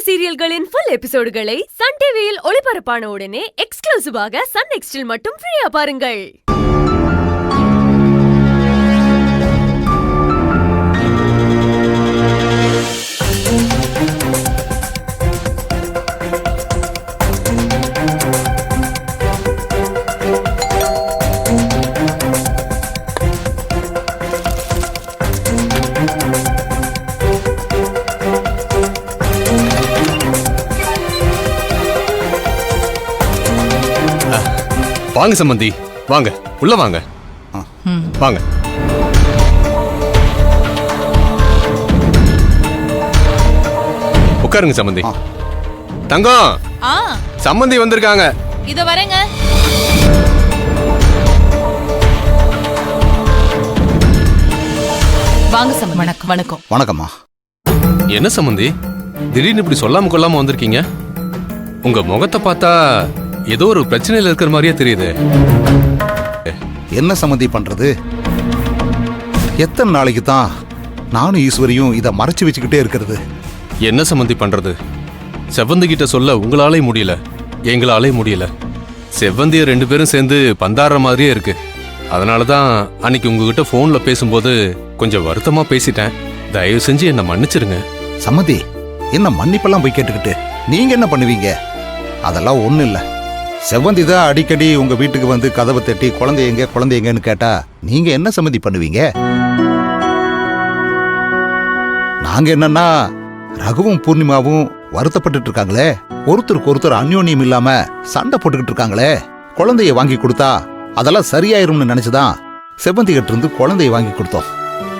சீரியல்களின் full எபிசோடுகளை Sun டிவியில் ஒளிபரப்பான உடனே எக்ஸ்க்ளூசிவாக சன் நெக்ஸ்டில் மட்டும் ஃப்ரீயா பாருங்கள். வாங்க சம்பந்தி, வாங்க உள்ள வாங்க. வாங்க. உட்காருங்க சம்பந்தி. தங்கம், சம்பந்தி வந்திருக்காங்க. இதோ வரேங்க. வாங்க சம்பந்தி. வணக்கம். வணக்கம். வணக்கம்மா. என்ன சம்பந்தி, திடீர்னு இப்படி சொல்லாம கொள்ளாம வந்திருக்கீங்க? உங்க முகத்தை பார்த்தா ஏதோ ஒரு பிரச்சனையில இருக்கிற மாதிரியே தெரியுது. என்ன சம்மந்தி பண்றது? எத்தனை நாளைக்கு தான் நானும் ஈஸ்வரியும் இதை மறைச்சு வச்சுக்கிட்டே இருக்கிறது? என்ன சம்மந்தி பண்றது? செவ்வந்தி கிட்ட சொல்ல உங்களாலே முடியல, எங்களாலே முடியல. செவ்வந்திய 2 பேரும் சேர்ந்து பந்தாடுற மாதிரியே இருக்கு. அதனாலதான் அன்னைக்கு உங்ககிட்ட போன்ல பேசும்போது கொஞ்சம் வருத்தமா பேசிட்டேன். தயவு செஞ்சு என்ன மன்னிச்சிருங்க. சம்மந்தி, என்ன மன்னிப்பெல்லாம் போய் கேட்டுக்கிட்டு நீங்க என்ன பண்ணுவீங்க? அதெல்லாம் ஒண்ணு இல்ல. செவ்வந்தி தான் அடிக்கடி உங்க வீட்டுக்கு வந்து கதவை தட்டி குழந்தைங்கன்னு கேட்டா நீங்க என்ன சம்மந்தி பண்ணுவீங்க? நாங்க என்னன்னா, ரகுவும் பூர்ணிமாவும் வருத்தப்பட்டு இருக்காங்களே, ஒருத்தருக்கு ஒருத்தர் அந்யோன்யம் இல்லாம சண்டை போட்டுக்கிட்டு இருக்காங்களே, குழந்தைய வாங்கி கொடுத்தா அதெல்லாம் சரியாயிரும்னு நினைச்சுதான் செவ்வந்தி கிட்ட இருந்து குழந்தைய வாங்கி கொடுத்தோம்.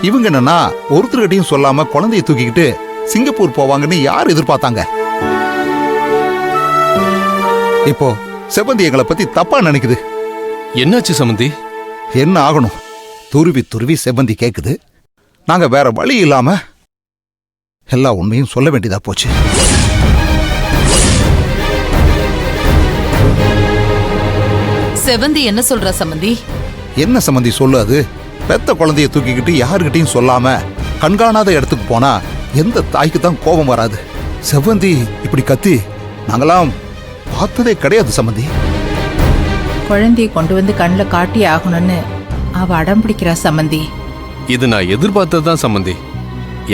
இவங்க என்னன்னா, ஒருத்தர்கிட்டையும் சொல்லாம குழந்தைய தூக்கிக்கிட்டு சிங்கப்பூர் போவாங்கன்னு யார் எதிர்பார்த்தாங்க? இப்போ செவ்வந்தி எங்களை பத்தி தப்பா நினைக்குது. என்னாச்சு சம்பந்தி? என்ன ஆகணும்? துருவி துருவி செவ்வந்தி கேக்குது. நாங்க வேற வழி இல்லாம எல்லா உண்மையும் சொல்ல வேண்டியதா போச்சு. செவ்வந்தி என்ன சொல்ற சம்பந்தி? என்ன சம்பந்தி சொல்லு? அது பெத்த குழந்தைய தூக்கிக்கிட்டு யாருகிட்டையும் சொல்லாம கண்காணாத இடத்துக்கு போனா எந்த தாய்க்கு தான் கோபம் வராது? செவ்வந்தி இப்படி கத்தி நாங்களாம் பார்த்ததே கிடையாது சம்பந்தி. குழந்தைய கொண்டு வந்து கண்ணில் காட்டி ஆகணும்னு அவ அடம் பிடிக்கிறா சம்பந்தி. இது நான் எதிர்பார்த்ததுதான் சம்பந்தி.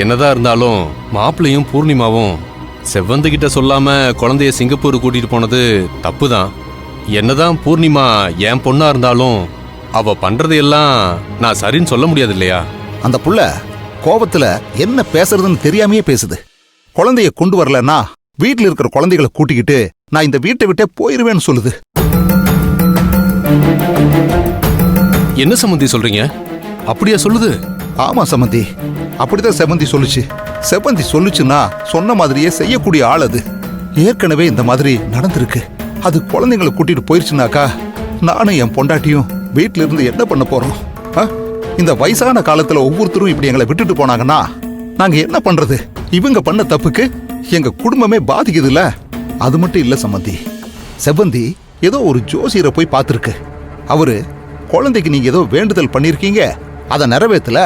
என்னதான் இருந்தாலும் மாப்பிள்ளையும் பூர்ணிமாவும் செவ்வந்தி கிட்ட சொல்லாம குழந்தைய சிங்கப்பூர் கூட்டிட்டு போனது தப்புதான். என்னதான் பூர்ணிமா என் பொண்ணா இருந்தாலும் அவ பண்றதையெல்லாம் நான் சரின்னு சொல்ல முடியாது இல்லையா? அந்த புள்ள கோபத்துல என்ன பேசுறதுன்னு தெரியாமையே பேசுது. குழந்தைய கொண்டு வரலன்னா வீட்டுல இருக்கிற குழந்தைகளை கூட்டிக்கிட்டு நான் இந்த வீட்டை விட்டே போயிருவேன்னு சொல்லுது. என்ன சம்பந்தி சொல்றீங்க? அப்படியா சொல்லுது? ஆமா சம்பந்தி, அப்படிதான் செவ்வந்தி சொல்லுச்சு. செவ்வந்தி சொல்லுச்சுன்னா சொன்ன மாதிரியே செய்யக்கூடிய ஆள் அது. ஏற்கனவே இந்த மாதிரி நடந்திருக்கு. அது குழந்தைங்களை கூட்டிட்டு போயிருச்சுனாக்கா நானும் என் பொண்டாட்டியும் வீட்டுல இருந்து என்ன பண்ண போறோம்? இந்த வயசான காலத்துல ஒவ்வொருத்தரும் இப்படி எங்களை விட்டுட்டு போனாங்கன்னா நாங்க என்ன பண்றது? இவங்க பண்ண தப்புக்கு எங்க குடும்பமே பாதிக்குதுல்ல. அது மட்டும் இல்ல சம்பந்தி, செவ்வந்தி ஏதோ ஒரு ஜோசியரை போய் பார்த்திருக்கு. அவரு குழந்தைக்கு நீங்க ஏதோ வேண்டுதல் பண்ணிருக்கீங்க, அதை நிறைவேற்றல,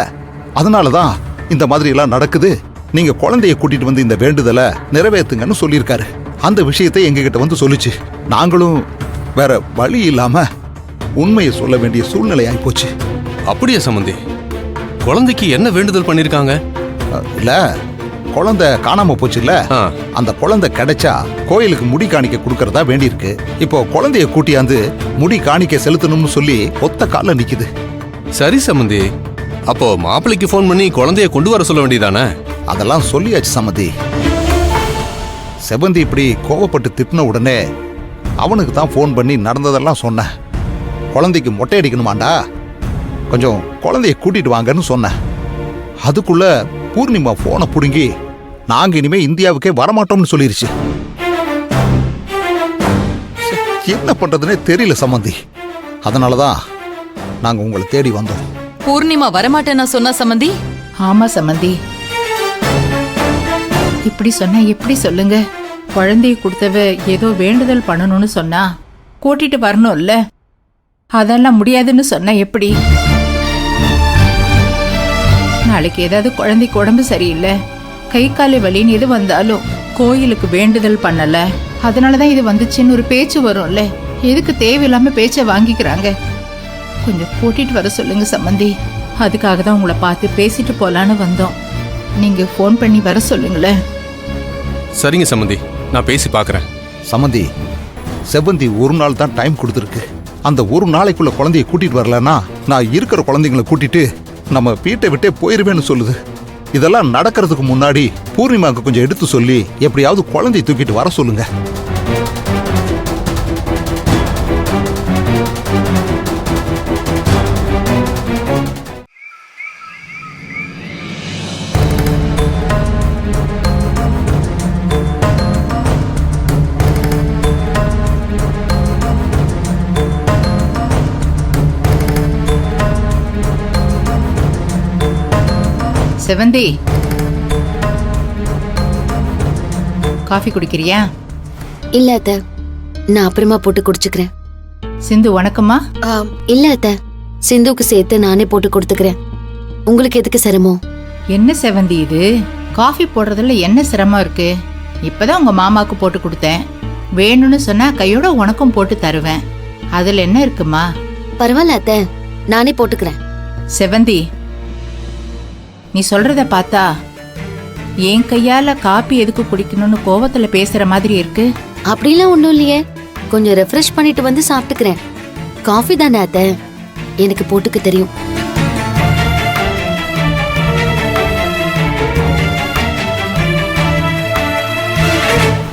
அதனாலதான் இந்த மாதிரி எல்லாம் நடக்குது. நீங்க குழந்தைய கூட்டிட்டு வந்து இந்த வேண்டுதலை நிறைவேற்றுங்கன்னு சொல்லியிருக்காரு. அந்த விஷயத்தை எங்ககிட்ட வந்து சொல்லுச்சு. நாங்களும் வேற வழி இல்லாம உண்மையை சொல்ல வேண்டிய சூழ்நிலை ஆயிப்போச்சு. அப்படியா சம்பந்தி? குழந்தைக்கு என்ன வேண்டுதல் பண்ணிருக்காங்க? இல்ல, குழந்தை காணாம போச்சு இல்ல, அந்த குழந்தை கிடைச்சா கோயிலுக்கு முடி காணிக்க கொடுக்கறதா வேண்டியிருக்கு. இப்போ குழந்தைய கூட்டியாந்து முடி காணிக்க செலுத்தணும்னு சொல்லி ஒத்த கால நிக்குது. சரி சம்பந்தி, அப்போ மாப்பிள்ளைக்கு போன் பண்ணி குழந்தைய கொண்டு வர சொல்ல வேண்டியதானே? அதெல்லாம் சொல்லியாச்சு சம்பந்தி. செவ்வந்தி இப்படி கோவப்பட்டு திட்டின உடனே அவனுக்கு தான் போன் பண்ணி நடந்ததெல்லாம் சொன்ன. குழந்தைக்கு மொட்டை அடிக்கணுமாண்டா, கொஞ்சம் குழந்தைய கூட்டிட்டு வாங்கன்னு சொன்ன. அதுக்குள்ள பூர்ணிமா போனை புடுங்கி நாங்க இனிமே இந்தியாவுக்கே வரமாட்டோம்னு சொல்லிருச்சு. என்ன பண்றதுன்னே தெரியல சம்பந்தி. அதனாலதான் நாங்க உங்களை தேடி வந்தோம். பூர்ணிமா வரமாட்டேன்னா சொன்னா சம்பந்தி? ஆமா சம்பந்தி, இப்படி சொன்னா எப்படி சொல்லுங்க? குழந்தைய கொடுத்தவ ஏதோ வேண்டுதல் பண்ணணும்னு சொன்னா கூட்டிட்டு வரணும்ல. அதெல்லாம் முடியாதுன்னு சொன்னா எப்படி? நாளைக்கு ஏதாவது குழந்தைக்கு உடம்பு சரியில்லை, கை காலை வலின்னு எது வந்தாலும் கோயிலுக்கு வேண்டுதல் பண்ணல, அதனாலதான் இது வந்துச்சுன்னு ஒரு பேச்சு வரும்ல. எதுக்கு தேவையில்லாம பேச்ச வாங்கிக்கிறாங்க? கொஞ்சம் கூட்டிட்டு வர சொல்லுங்க சம்மந்தி. அதுக்காக தான் உங்களை பார்த்து பேசிட்டு போலான்னு வந்தோம். நீங்க ஃபோன் பண்ணி வர சொல்லுங்களேன். சரிங்க சம்மந்தி, நான் பேசி பார்க்கறேன். சம்மந்தி, செவ்வந்தி ஒரு நாள் தான் டைம் கொடுத்துருக்கு. அந்த ஒரு நாளைக்குள்ள குழந்தைய கூட்டிட்டு வரலன்னா நான் இருக்கிற குழந்தைங்களை கூட்டிட்டு நம்ம வீட்டை விட்டே போயிருவேன்னு சொல்லுது. இதெல்லாம் நடக்கிறதுக்கு முன்னாடி பூர்ணிமாவுக்கு கொஞ்சம் எடுத்து சொல்லி எப்படியாவது குழந்தைய தூக்கிட்டு வர சொல்லுங்க. செவந்தி, காஃபி குடிக்கிறியா? இல்ல அத்த, நான் அப்புறமா போட்டு குடிச்சுக்கிறேன். சிந்து வணக்கம்மா. இல்ல அத்த, சிந்துக்கு சேர்த்து நானே போட்டு கொடுத்துக்கிறேன். உங்களுக்கு எதுக்கு சிரமம்? என்ன செவந்தி இது, காஃபி போடுறதுல என்ன சிரமம் இருக்கு? இப்பதான் உங்க மாமாக்கு போட்டு கொடுத்தேன். வேணும்னு சொன்னா கையோட உனக்கும் போட்டு தருவேன். அதுல என்ன இருக்குமா? பரவாயில்ல அத்த, நானே போட்டுக்கிறேன். செவந்தி, நீ சொல்றத பார்த்தா என் கையால காப்பி எதுக்கு குடிக்கணும்னு கோவத்துல பேசுற மாதிரி இருக்கு. அப்படிலாம் ஒண்ணும் இல்லையே, கொஞ்சம் ரெஃப்ரெஷ் பண்ணிட்டு வந்து சாப்பிட்டுக்கிறேன். காஃபி தானே அத்த, எனக்கு போட்டுக்க தெரியும்.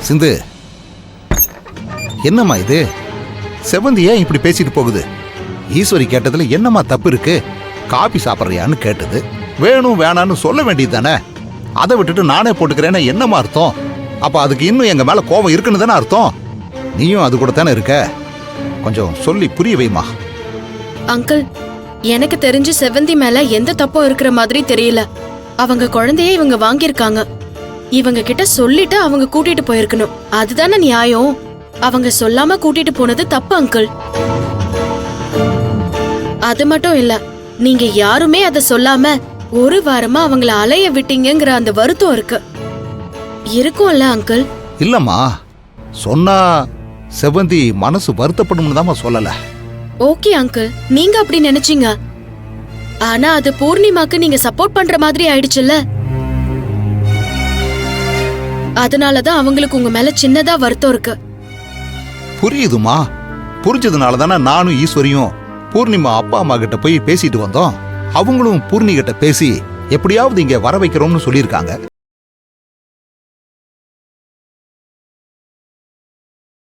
சிந்து, என்னம்மா இது? செவ்வந்தி ஏன் இப்படி பேசிட்டு போகுது? ஈஸ்வரி கேட்டதுல என்னம்மா தப்பு இருக்கு? காபி சாப்பிட்றியான்னு கேட்டது. வேணும் வேணான்னு சொல்ல வேண்டியது தானே. அதை விட்டுட்டு நானே போட்டுக்கிறேன்னா என்னம்மா அர்த்தம்? அப்ப அதுக்கு இன்னும் எங்க மேல கோபம் இருக்குன்னு தானே அர்த்தம். நீயும் அது கூட தானே இருக்க. கொஞ்சம் சொல்லி புரிய வைமா. அங்கிள், எனக்கு தெரிஞ்சு செவந்தி மேல எந்த தப்பும் இருக்கிற மாதிரி தெரியல. அவங்க குழந்தைய இவங்க வாங்கியிருக்காங்க. இவங்க கிட்ட சொல்லிட்டு அவங்க கூட்டிட்டு போயிருக்கணும். அதுதானே நியாயம். அவங்க சொல்லாம கூட்டிட்டு போனது தப்பு அங்கிள். அது மட்டும் இல்ல, நீங்க யாருமே அத சொல்லாம ஒரு வாரமா அவங்கள அலைய விட்டீங்கங்கிற அந்த வருத்தம் இருக்கும்ல அங்கிள்? இல்லம்மா, சொன்னா செவ்வந்தி மனசு வருத்தப்படும்னு தான் சொல்லல. ஓகே அங்கிள், நீங்க அப்படி நினைச்சீங்க. ஆனா அது பூர்ணிமாக்கு நீங்க சப்போர்ட் பண்ற மாதிரி ஆயிடுச்சுல்ல. அதனாலதான் அவங்களுக்கு உங்க மேல சின்னதா வருத்தம் இருக்கு. புரியுதுமா. புரிஞ்சதுனால தானே நானும் ஈஸ்வரியும் பூர்ணிமா அப்பா அம்மா கிட்ட போய் பேசிட்டு வந்தோம். அவங்களும் பூர்ணி கிட்ட பேசி எப்படியாவது இங்க வர வைக்கிறோம்னு சொல்லியிருக்காங்க.